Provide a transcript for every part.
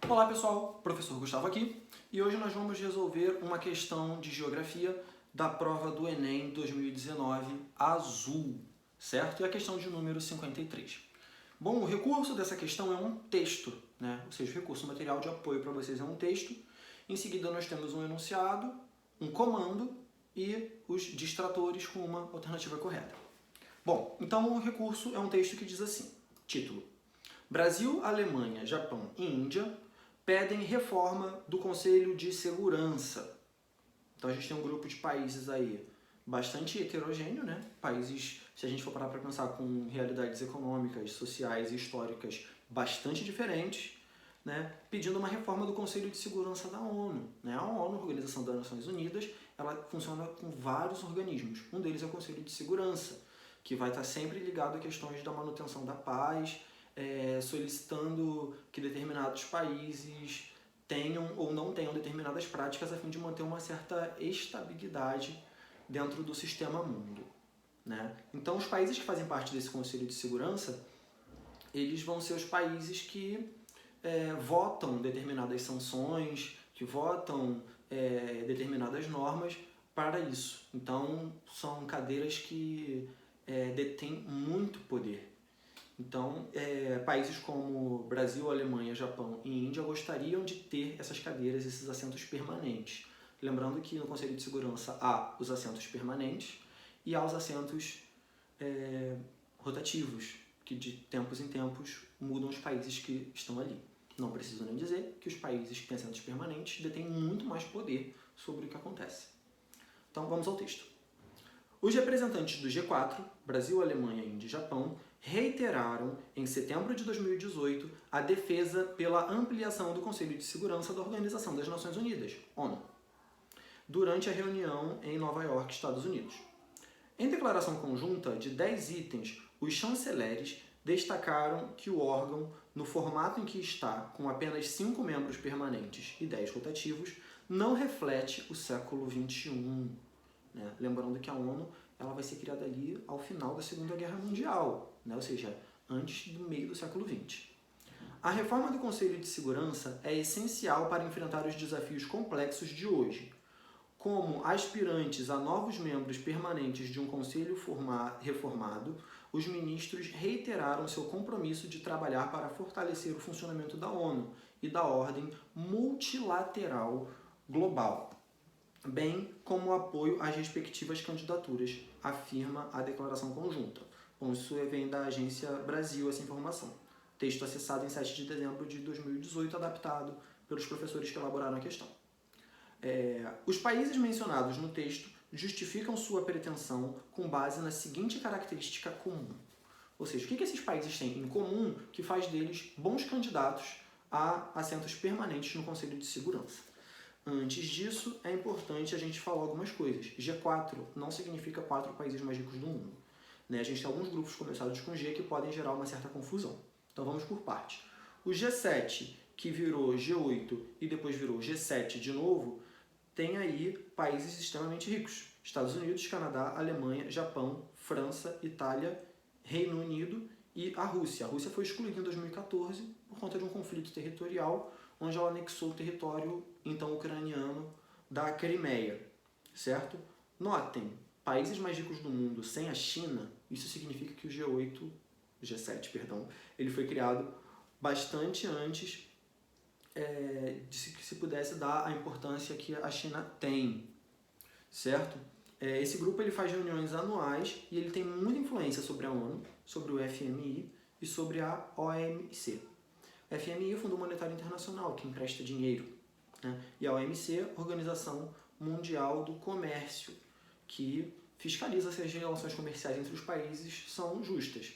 Olá pessoal, professor Gustavo aqui e hoje nós vamos resolver uma questão de geografia da prova do Enem 2019 azul, certo? E a questão de número 53. Bom, o recurso dessa questão é um texto, né? Ou seja, o recurso material de apoio para vocês é um texto. Em seguida nós temos um enunciado, um comando e os distratores com uma alternativa correta. Bom, então o recurso é um texto que diz assim, título: Brasil, Alemanha, Japão e Índia pedem reforma do Conselho de Segurança. Então a gente tem um grupo de países aí bastante heterogêneo, né? Países, se a gente for parar para pensar, com realidades econômicas, sociais e históricas bastante diferentes, né? Pedindo uma reforma do Conselho de Segurança da ONU. Né? A ONU, a Organização das Nações Unidas, ela funciona com vários organismos. Um deles é o Conselho de Segurança, que vai estar sempre ligado a questões da manutenção da paz, solicitando que determinados países tenham ou não tenham determinadas práticas a fim de manter uma certa estabilidade dentro do sistema mundo. Né? Então, os países que fazem parte desse Conselho de Segurança, eles vão ser os países que votam determinadas sanções, que votam determinadas normas para isso. Então, são cadeiras que detêm muito poder. Então, países como Brasil, Alemanha, Japão e Índia gostariam de ter essas cadeiras, esses assentos permanentes. Lembrando que no Conselho de Segurança há os assentos permanentes e há os assentos rotativos, que de tempos em tempos mudam os países que estão ali. Não preciso nem dizer que os países que têm assentos permanentes detêm muito mais poder sobre o que acontece. Então, vamos ao texto. Os representantes do G4, Brasil, Alemanha, Índia e Japão, reiteraram, em setembro de 2018, a defesa pela ampliação do Conselho de Segurança da Organização das Nações Unidas, ONU, durante a reunião em Nova York, Estados Unidos. Em declaração conjunta de 10 itens, os chanceleres destacaram que o órgão, no formato em que está, com apenas 5 membros permanentes e 10 rotativos, não reflete o século XXI. Né? Lembrando que a ONU ela vai ser criada ali ao final da Segunda Guerra Mundial, né? Ou seja, antes do meio do século XX. A reforma do Conselho de Segurança é essencial para enfrentar os desafios complexos de hoje. Como aspirantes a novos membros permanentes de um conselho reformado, os ministros reiteraram seu compromisso de trabalhar para fortalecer o funcionamento da ONU e da ordem multilateral global, bem como o apoio às respectivas candidaturas, afirma a declaração conjunta. Bom, isso vem da Agência Brasil, essa informação. Texto acessado em 7 de dezembro de 2018, adaptado pelos professores que elaboraram a questão. Os países mencionados no texto justificam sua pretensão com base na seguinte característica comum. Ou seja, o que esses países têm em comum que faz deles bons candidatos a assentos permanentes no Conselho de Segurança? Antes disso, é importante a gente falar algumas coisas. G4 não significa 4 países mais ricos do mundo. Né? A gente tem alguns grupos começados com G que podem gerar uma certa confusão. Então vamos por parte. O G7, que virou G8 e depois virou G7 de novo, tem aí países extremamente ricos. Estados Unidos, Canadá, Alemanha, Japão, França, Itália, Reino Unido e a Rússia. A Rússia foi excluída em 2014 por conta de um conflito territorial, onde ela anexou o território então ucraniano da Crimeia, certo? Notem, países mais ricos do mundo sem a China, isso significa que o G7, ele foi criado bastante antes de que se pudesse dar a importância que a China tem, certo? Esse grupo ele faz reuniões anuais e ele tem muita influência sobre a ONU, sobre o FMI e sobre a OMC. A FMI é o Fundo Monetário Internacional, que empresta dinheiro, né? E a OMC, Organização Mundial do Comércio, que fiscaliza se as relações comerciais entre os países são justas.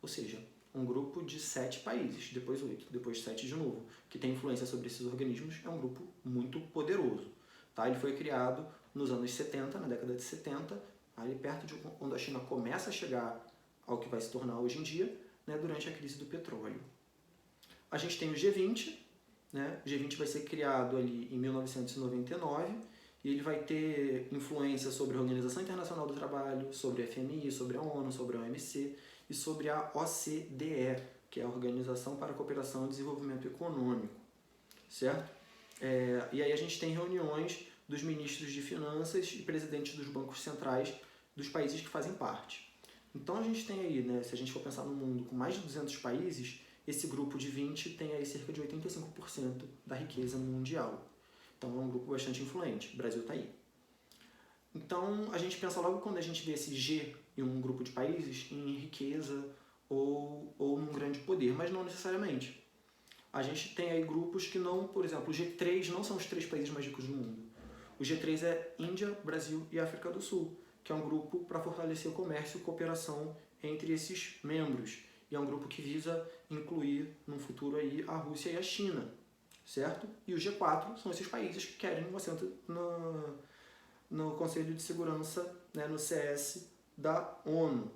Ou seja, um grupo de 7 países, depois 8, depois 7 de novo, que tem influência sobre esses organismos, é um grupo muito poderoso. Tá? Ele foi criado nos anos 70, na década de 70, ali perto de quando a China começa a chegar ao que vai se tornar hoje em dia, né, durante a crise do petróleo. A gente tem o G20, né? O G20 vai ser criado ali em 1999 e ele vai ter influência sobre a Organização Internacional do Trabalho, sobre a FMI, sobre a ONU, sobre a OMC e sobre a OCDE, que é a Organização para a Cooperação e Desenvolvimento Econômico. certo? E aí a gente tem reuniões dos ministros de finanças e presidentes dos bancos centrais dos países que fazem parte. Então a gente tem aí, né, se a gente for pensar no mundo com mais de 200 países, esse grupo de 20 tem aí cerca de 85% da riqueza mundial. Então é um grupo bastante influente, o Brasil está aí. Então a gente pensa logo quando a gente vê esse G em um grupo de países em riqueza ou num grande poder, mas não necessariamente. A gente tem aí grupos que não, por exemplo, o G3 não são os 3 países mais ricos do mundo. O G3 é Índia, Brasil e África do Sul, que é um grupo para fortalecer o comércio e cooperação entre esses membros. E é um grupo que visa incluir no futuro aí a Rússia e a China, certo? E o G4 são esses países que querem um assento no Conselho de Segurança, né, no CS da ONU.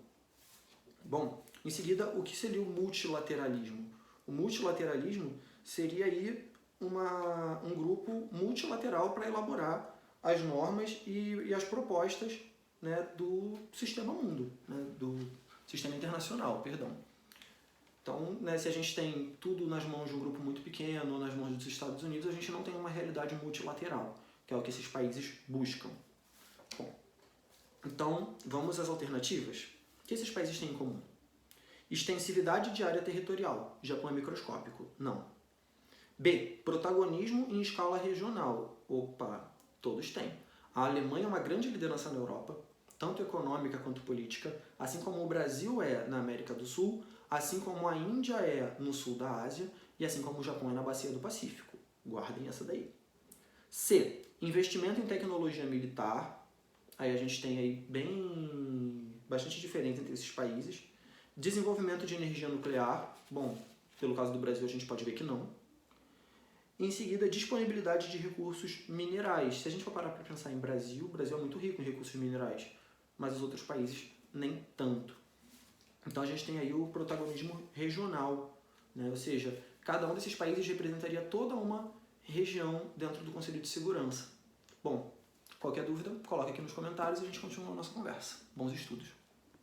Bom, em seguida, o que seria o multilateralismo? O multilateralismo seria aí um grupo multilateral para elaborar as normas e as propostas, né, do sistema mundo, né, do sistema internacional, perdão. Então, né, se a gente tem tudo nas mãos de um grupo muito pequeno ou nas mãos dos Estados Unidos, a gente não tem uma realidade multilateral, que é o que esses países buscam. Bom, então, vamos às alternativas. O que esses países têm em comum? Extensividade de área territorial. Japão é microscópico. Não. B. Protagonismo em escala regional. Opa, todos têm. A Alemanha é uma grande liderança na Europa, tanto econômica quanto política, assim como o Brasil é na América do Sul, assim como a Índia é no sul da Ásia e assim como o Japão é na bacia do Pacífico. Guardem essa daí. C. Investimento em tecnologia militar. Aí a gente tem aí bastante diferença entre esses países. Desenvolvimento de energia nuclear. Bom, pelo caso do Brasil a gente pode ver que não. Em seguida, disponibilidade de recursos minerais. Se a gente for parar para pensar em Brasil, o Brasil é muito rico em recursos minerais, mas os outros países nem tanto. Então a gente tem aí o protagonismo regional, né? Ou seja, cada um desses países representaria toda uma região dentro do Conselho de Segurança. Bom, qualquer dúvida, coloque aqui nos comentários e a gente continua a nossa conversa. Bons estudos!